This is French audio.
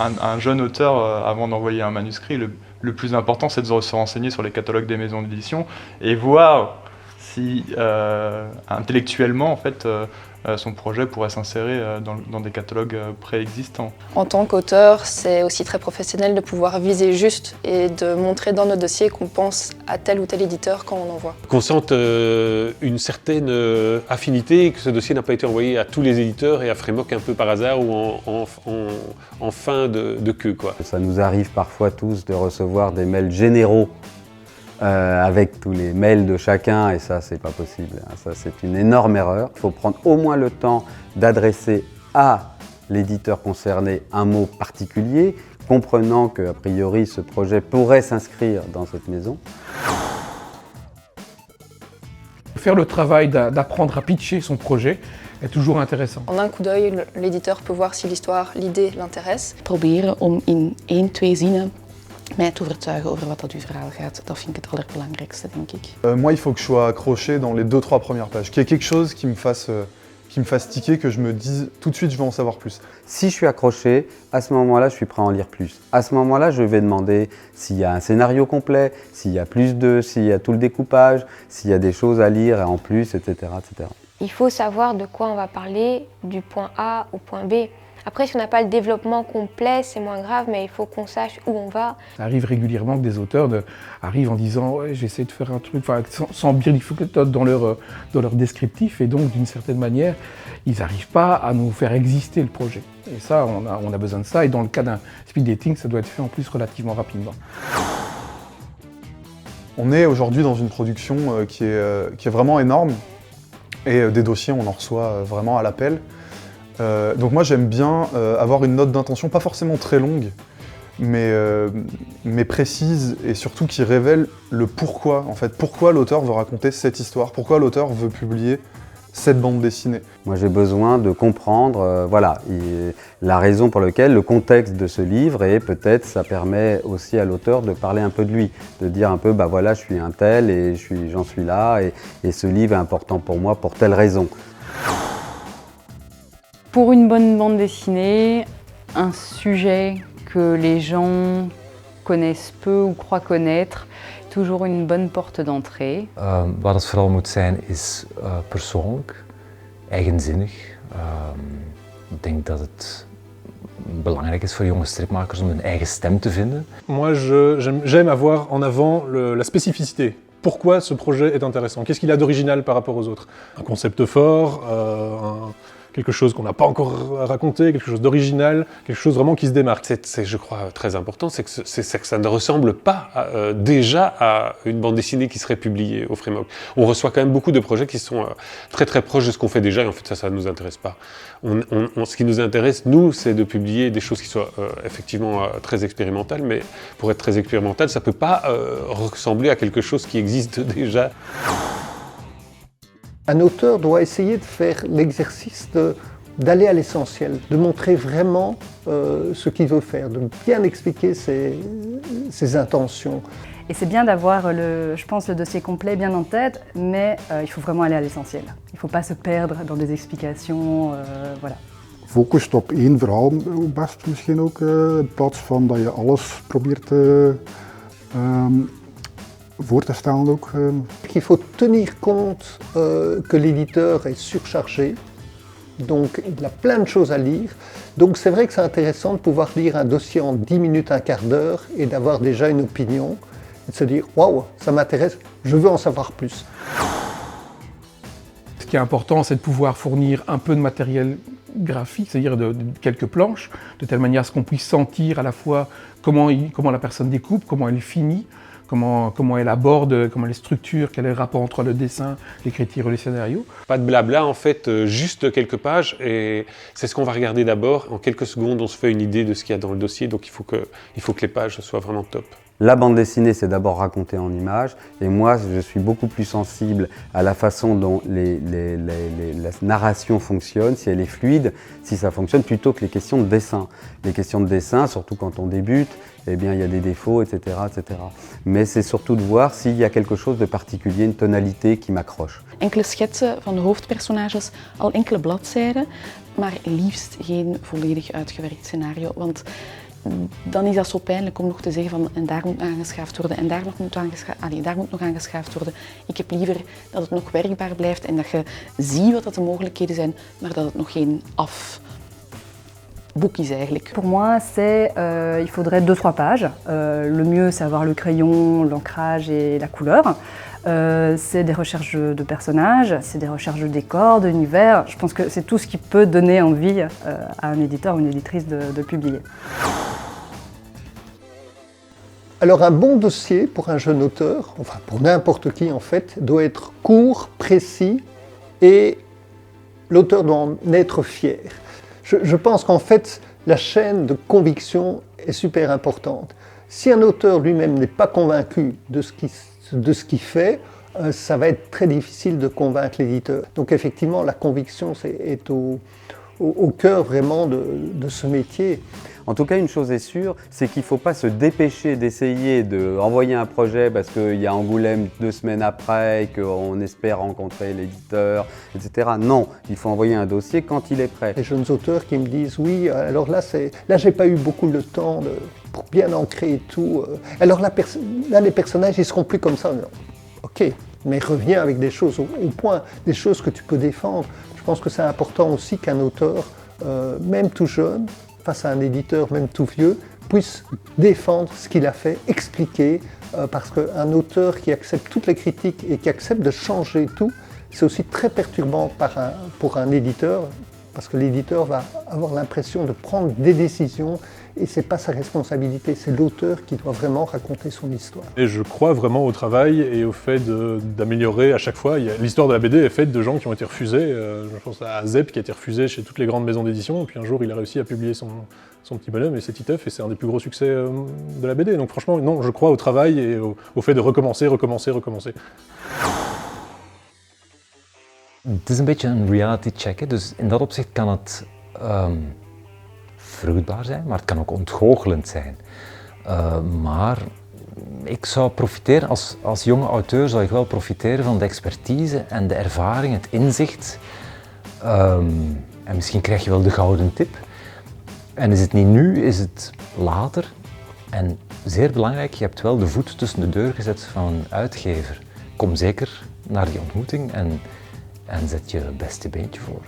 un jeune auteur, avant d'envoyer un manuscrit, le plus important, c'est de se renseigner sur les catalogues des maisons d'édition et voir si intellectuellement, en fait, son projet pourrait s'insérer dans des catalogues préexistants. En tant qu'auteur, c'est aussi très professionnel de pouvoir viser juste et de montrer dans notre dossier qu'on pense à tel ou tel éditeur quand on envoie. Qu'on sente une certaine affinité, que ce dossier n'a pas été envoyé à tous les éditeurs et à Frémoc un peu par hasard ou en fin de queue, quoi. Ça nous arrive parfois tous de recevoir des mails généraux avec tous les mails de chacun, et ça, c'est pas possible. Ça, c'est une énorme erreur. Il faut prendre au moins le temps d'adresser à l'éditeur concerné un mot particulier, comprenant qu'a priori, ce projet pourrait s'inscrire dans cette maison. Faire le travail d'apprendre à pitcher son projet est toujours intéressant. En un coup d'œil, l'éditeur peut voir si l'idée l'intéresse. Proberen om in 1-2 zinnen mij te overtuigen over wat dat uw verhaal gaat. Dat vind ik het allerbelangrijkste, denk ik. Moi, il faut que je sois accroché dans les 2-3 premières pages, qu'il y ait quelque chose qui me fasse tiquer, que je me dise tout de suite je veux en savoir plus. Si je suis accroché, à ce moment-là, je suis prêt à en lire plus. À ce moment-là, je vais demander s'il y a un scénario complet, s'il y a plus s'il y a tout le découpage, s'il y a des choses à lire en plus, etc., etc. Il faut savoir de quoi on va parler, du point A au point B. Après, si on n'a pas le développement complet, c'est moins grave, mais il faut qu'on sache où on va. Ça arrive régulièrement que des auteurs arrivent en disant ouais, j'essaie de faire un truc, sans bien difficulté dans leur descriptif, et donc d'une certaine manière, ils n'arrivent pas à nous faire exister le projet. Et ça, on a besoin de ça, et dans le cas d'un speed dating, ça doit être fait en plus relativement rapidement. On est aujourd'hui dans une production qui est vraiment énorme, et des dossiers, on en reçoit vraiment à l'appel. Donc moi j'aime bien avoir une note d'intention, pas forcément très longue, mais précise, et surtout qui révèle le pourquoi, en fait. Pourquoi l'auteur veut raconter cette histoire, pourquoi l'auteur veut publier cette bande dessinée. Moi j'ai besoin de comprendre la raison pour laquelle, le contexte de ce livre, et peut-être ça permet aussi à l'auteur de parler un peu de lui, de dire un peu bah voilà je suis un tel et j'en suis là, et ce livre est important pour moi pour telle raison. Pour une bonne bande dessinée, un sujet que les gens connaissent peu ou croient connaître, toujours une bonne porte d'entrée. Wat het vooral moet zijn is persoonlijk, eigenzinnig. Ik denk dat het belangrijk is voor jonge stripmakers om hun eigen stem te vinden. Moi, j'aime avoir en avant la spécificité. Pourquoi ce projet est intéressant? Qu'est-ce qu'il a d'original par rapport aux autres? Un concept fort, quelque chose qu'on n'a pas encore raconté, quelque chose d'original, quelque chose vraiment qui se démarque. C'est, je crois, très important, c'est que ça ne ressemble pas déjà à une bande dessinée qui serait publiée au Frémoc. On reçoit quand même beaucoup de projets qui sont très très proches de ce qu'on fait déjà, et en fait ça ne nous intéresse pas. Ce qui nous intéresse, nous, c'est de publier des choses qui soient effectivement très expérimentales, mais pour être très expérimental, ça ne peut pas ressembler à quelque chose qui existe déjà. Un auteur doit essayer de faire l'exercice d'aller à l'essentiel, de montrer vraiment ce qu'il veut faire, de bien expliquer ses intentions. Et c'est bien d'avoir, je pense, le dossier complet bien en tête, mais il faut vraiment aller à l'essentiel. Il ne faut pas se perdre dans des explications, voilà. Focust op één verhaal best misschien ook, in plaats van dat je alles probeert voor te stellen ook. Il faut tenir compte que l'éditeur est surchargé, donc il a plein de choses à lire. Donc c'est vrai que c'est intéressant de pouvoir lire un dossier en 10 minutes, un quart d'heure, et d'avoir déjà une opinion, et de se dire « Waouh, ça m'intéresse, je veux en savoir plus ». Ce qui est important, c'est de pouvoir fournir un peu de matériel graphique, c'est-à-dire de quelques planches, de telle manière à ce qu'on puisse sentir à la fois comment la personne découpe, comment elle finit, comment elle aborde, comment elle structure, quel est le rapport entre le dessin, l'écriture et le scénario. Pas de blabla en fait, juste quelques pages, et c'est ce qu'on va regarder d'abord. En quelques secondes, on se fait une idée de ce qu'il y a dans le dossier, donc il faut que les pages soient vraiment top. La bande dessinée, c'est d'abord raconté en images, et moi, je suis beaucoup plus sensible à la façon dont la narration fonctionne, si elle est fluide, si ça fonctionne, plutôt que les questions de dessin. Les questions de dessin, surtout quand on débute, eh bien, il y a des défauts, etc., etc. Mais c'est surtout de voir s'il y a quelque chose de particulier, une tonalité qui m'accroche. Enkele schetsen van de hoofdpersonages, al enkele bladzijden, maar liefst geen volledig uitgewerkt scenario. Want dan is dat zo pijnlijk om nog te zeggen van en daar moet aangeschaafd worden en daar moet nog aangeschaafd worden. Ik heb liever dat het nog werkbaar blijft en dat je ziet wat de mogelijkheden zijn, maar dat het nog geen afboek is eigenlijk. Pour moi, il faudrait 2-3 pages. Le mieux, c'est avoir le crayon, l'ancrage et la couleur. C'est des recherches de personnages, c'est des recherches de décors, d'univers. Je pense que c'est tout ce qui peut donner envie à un éditeur ou une éditrice de publier. Alors un bon dossier pour un jeune auteur, enfin pour n'importe qui en fait, doit être court, précis et l'auteur doit en être fier. Je pense qu'en fait la chaîne de conviction est super importante. Si un auteur lui-même n'est pas convaincu de ce qu'il fait, ça va être très difficile de convaincre l'éditeur. Donc effectivement la conviction est au cœur vraiment de ce métier. En tout cas, une chose est sûre, c'est qu'il ne faut pas se dépêcher d'essayer d'envoyer un projet parce qu'il y a Angoulême 2 semaines après, qu'on espère rencontrer l'éditeur, etc. Non, il faut envoyer un dossier quand il est prêt. Les jeunes auteurs qui me disent oui, alors là j'ai pas eu beaucoup de temps pour bien ancrer et tout. Alors là les personnages ils seront plus comme ça. Non. Ok, mais reviens avec des choses au point, des choses que tu peux défendre. Je pense que c'est important aussi qu'un auteur, même tout jeune, face à un éditeur, même tout vieux, puisse défendre ce qu'il a fait, expliquer, parce qu'un auteur qui accepte toutes les critiques et qui accepte de changer tout, c'est aussi très perturbant pour un éditeur, parce que l'éditeur va avoir l'impression de prendre des décisions et c'est pas sa responsabilité, c'est l'auteur qui doit vraiment raconter son histoire. Et je crois vraiment au travail et au fait d'améliorer à chaque fois. L'histoire de la BD est faite de gens qui ont été refusés. Je pense à Zep qui a été refusé chez toutes les grandes maisons d'édition, et puis un jour il a réussi à publier son petit bonhomme et c'est Titeuf, et c'est un des plus gros succès de la BD. Donc franchement, non, je crois au travail et au fait de recommencer. Het is een beetje een reality check, hè. Dus in dat opzicht kan het vruchtbaar zijn, maar het kan ook ontgoochelend zijn. Maar ik zou profiteren, als jonge auteur zou ik wel profiteren van de expertise en de ervaring, het inzicht. En misschien krijg je wel de gouden tip. En is het niet nu, is het later. En zeer belangrijk, je hebt wel de voet tussen de deur gezet van een uitgever. Kom zeker naar die ontmoeting en zet je beste beentje voor.